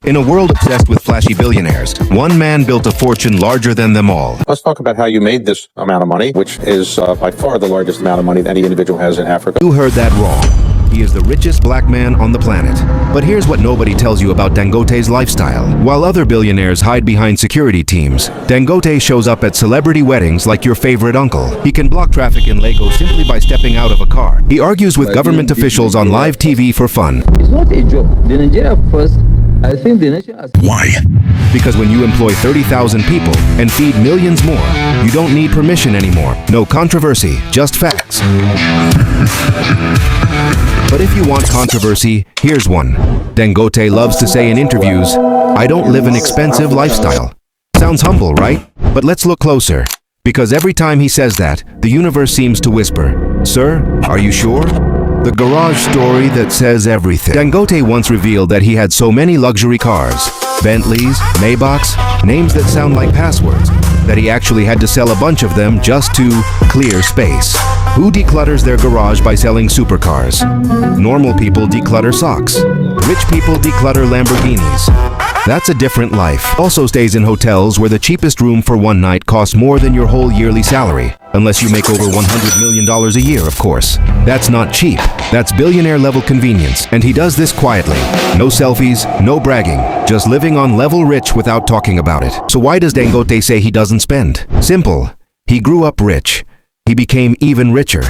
In a world obsessed with flashy billionaires, one man built a fortune larger than them all. Let's talk about how you made this amount of money, which is by far the largest amount of money that any individual has in Africa. You heard that wrong. He is the richest black man on the planet. But here's what nobody tells you about Dangote's lifestyle. While other billionaires hide behind security teams, Dangote shows up at celebrity weddings like your favorite uncle. He can block traffic in Lagos simply by stepping out of a car. He argues with government officials on live TV for fun. It's not a job. The Nigeria first, I think the nation has... Why? Because when you employ 30,000 people and feed millions more, you don't need permission anymore. No controversy, just facts. But if you want controversy, here's one. Dangote loves to say in interviews, "I don't live an expensive lifestyle." Sounds humble, right? But let's look closer. Because every time he says that, the universe seems to whisper, "Sir, are you sure?" The garage story that says everything. Dangote once revealed that he had so many luxury cars, Bentleys, Maybachs, names that sound like passwords, that he actually had to sell a bunch of them just to clear space. Who declutters their garage by selling supercars? Normal people declutter socks. Rich people declutter Lamborghinis. That's a different life. Also stays in hotels where the cheapest room for one night costs more than your whole yearly salary. Unless you make over $100 million a year, of course. That's not cheap. That's billionaire-level convenience, and he does this quietly. No selfies, no bragging, just living on level rich without talking about it. So why does Dangote say he doesn't spend? Simple. He grew up rich. He became even richer.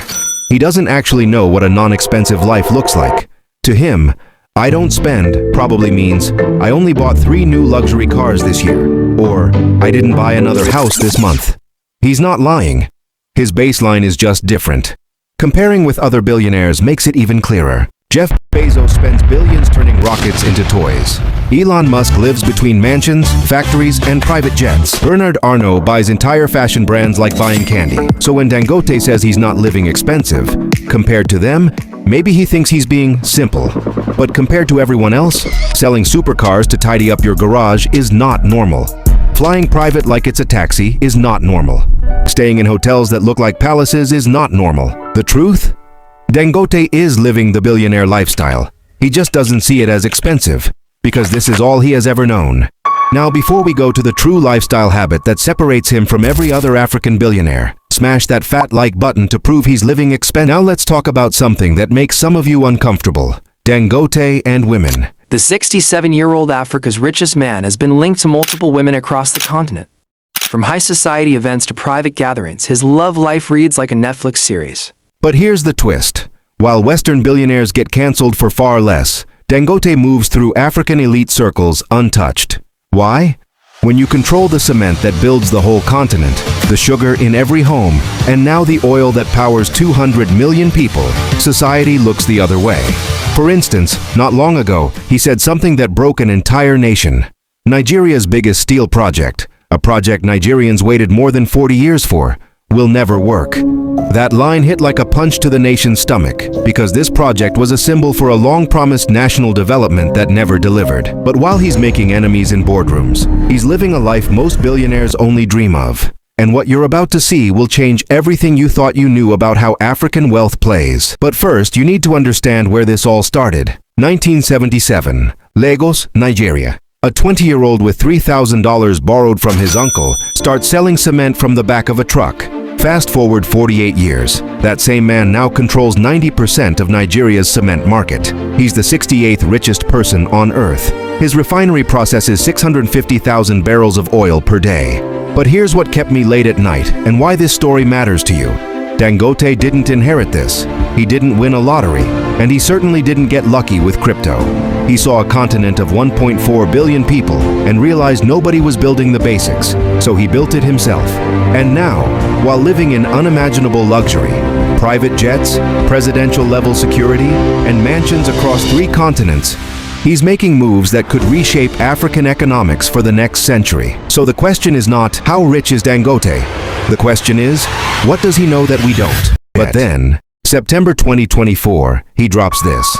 He doesn't actually know what a non-expensive life looks like. To him, "I don't spend" probably means, "I only bought 3 new luxury cars this year," or "I didn't buy another house this month." He's not lying. His baseline is just different. Comparing with other billionaires makes it even clearer. Jeff Bezos spends billions turning rockets into toys. Elon Musk lives between mansions, factories, and private jets. Bernard Arnault buys entire fashion brands like buying candy. So when Dangote says he's not living expensive, compared to them, maybe he thinks he's being simple. But compared to everyone else, selling supercars to tidy up your garage is not normal. Flying private like it's a taxi is not normal. Staying in hotels that look like palaces is not normal. The truth? Dangote is living the billionaire lifestyle. He just doesn't see it as expensive, because this is all he has ever known. Now, before we go to the true lifestyle habit that separates him from every other African billionaire, smash that fat like button to prove he's living expensive. Now let's talk about something that makes some of you uncomfortable. Dangote and women. The 67-year-old Africa's richest man has been linked to multiple women across the continent. From high society events to private gatherings, his love life reads like a Netflix series. But here's the twist. While Western billionaires get canceled for far less, Dangote moves through African elite circles untouched. Why? When you control the cement that builds the whole continent, the sugar in every home, and now the oil that powers 200 million people, society looks the other way. For instance, not long ago, he said something that broke an entire nation. Nigeria's biggest steel project, a project Nigerians waited more than 40 years for, will never work. That line hit like a punch to the nation's stomach, because this project was a symbol for a long-promised national development that never delivered. But while he's making enemies in boardrooms, he's living a life most billionaires only dream of. And what you're about to see will change everything you thought you knew about how African wealth plays. But first, you need to understand where this all started. 1977, Lagos, Nigeria. A 20-year-old with $3,000 borrowed from his uncle starts selling cement from the back of a truck. Fast forward 48 years, that same man now controls 90% of Nigeria's cement market. He's the 68th richest person on earth. His refinery processes 650,000 barrels of oil per day. But here's what kept me late at night and why this story matters to you. Dangote didn't inherit this. He didn't win a lottery, and he certainly didn't get lucky with crypto. He saw a continent of 1.4 billion people and realized nobody was building the basics, so he built it himself. And now, while living in unimaginable luxury, private jets, presidential-level security, and mansions across 3 continents, he's making moves that could reshape African economics for the next century. So the question is not, how rich is Dangote? The question is, what does he know that we don't? But then, September 2024, he drops this.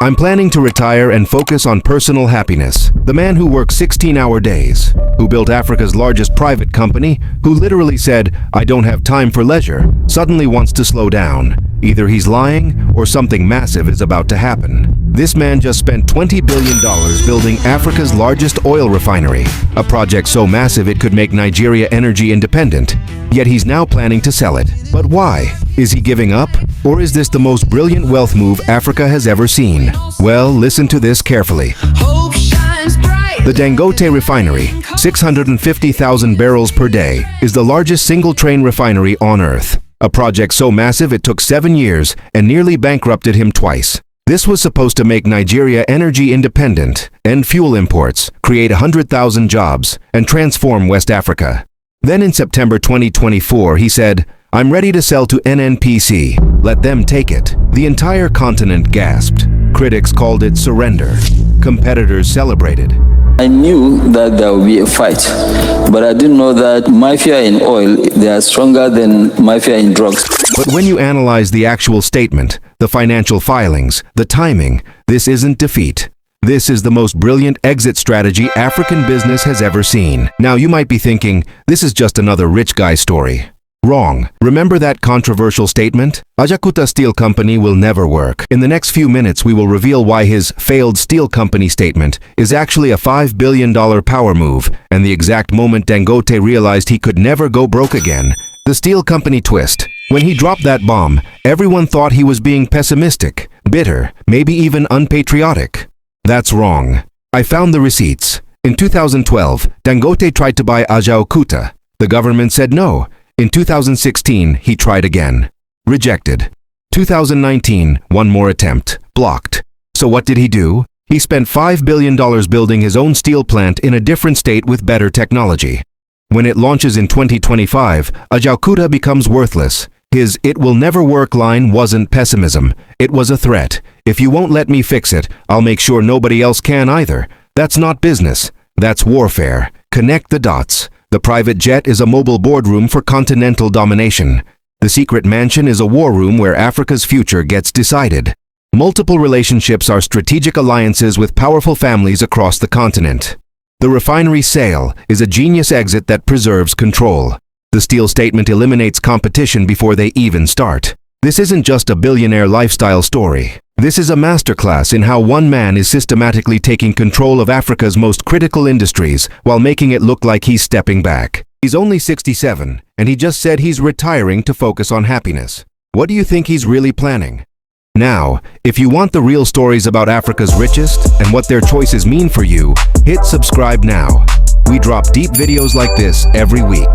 I'm planning to retire and focus on personal happiness. The man who works 16-hour days, who built Africa's largest private company, who literally said, "I don't have time for leisure," suddenly wants to slow down. Either he's lying or something massive is about to happen. This man just spent $20 billion building Africa's largest oil refinery, a project so massive it could make Nigeria energy independent. Yet he's now planning to sell it. But why? Is he giving up? Or is this the most brilliant wealth move Africa has ever seen? Well, listen to this carefully. Hope shines bright. The Dangote Refinery, 650,000 barrels per day, is the largest single-train refinery on Earth. A project so massive it took 7 years and nearly bankrupted him twice. This was supposed to make Nigeria energy independent, end fuel imports, create 100,000 jobs, and transform West Africa. Then in September 2024, he said, "I'm ready to sell to NNPC. Let them take it." The entire continent gasped. Critics called it surrender. Competitors celebrated. I knew that there would be a fight, but I didn't know that mafia in oil, they are stronger than mafia in drugs. But when you analyze the actual statement, the financial filings, the timing, this isn't defeat. This is the most brilliant exit strategy African business has ever seen. Now you might be thinking, this is just another rich guy story. Wrong. Remember that controversial statement? Ajaokuta Steel Company will never work. In the next few minutes, we will reveal why his failed steel company statement is actually a $5 billion power move, and the exact moment Dangote realized he could never go broke again. The steel company twist. When he dropped that bomb, everyone thought he was being pessimistic, bitter, maybe even unpatriotic. That's wrong. I found the receipts. In 2012, Dangote tried to buy Ajaokuta. The government said no. In 2016, he tried again. Rejected. 2019, one more attempt. Blocked. So what did he do? He spent $5 billion building his own steel plant in a different state with better technology. When it launches in 2025, Ajaokuta becomes worthless. His "it will never work" line wasn't pessimism. It was a threat. If you won't let me fix it, I'll make sure nobody else can either. That's not business. That's warfare. Connect the dots. The private jet is a mobile boardroom for continental domination. The secret mansion is a war room where Africa's future gets decided. Multiple relationships are strategic alliances with powerful families across the continent. The refinery sale is a genius exit that preserves control. The steel statement eliminates competition before they even start. This isn't just a billionaire lifestyle story. This is a masterclass in how one man is systematically taking control of Africa's most critical industries while making it look like he's stepping back. He's only 67, and he just said he's retiring to focus on happiness. What do you think he's really planning? Now, if you want the real stories about Africa's richest and what their choices mean for you, hit subscribe now. We drop deep videos like this every week.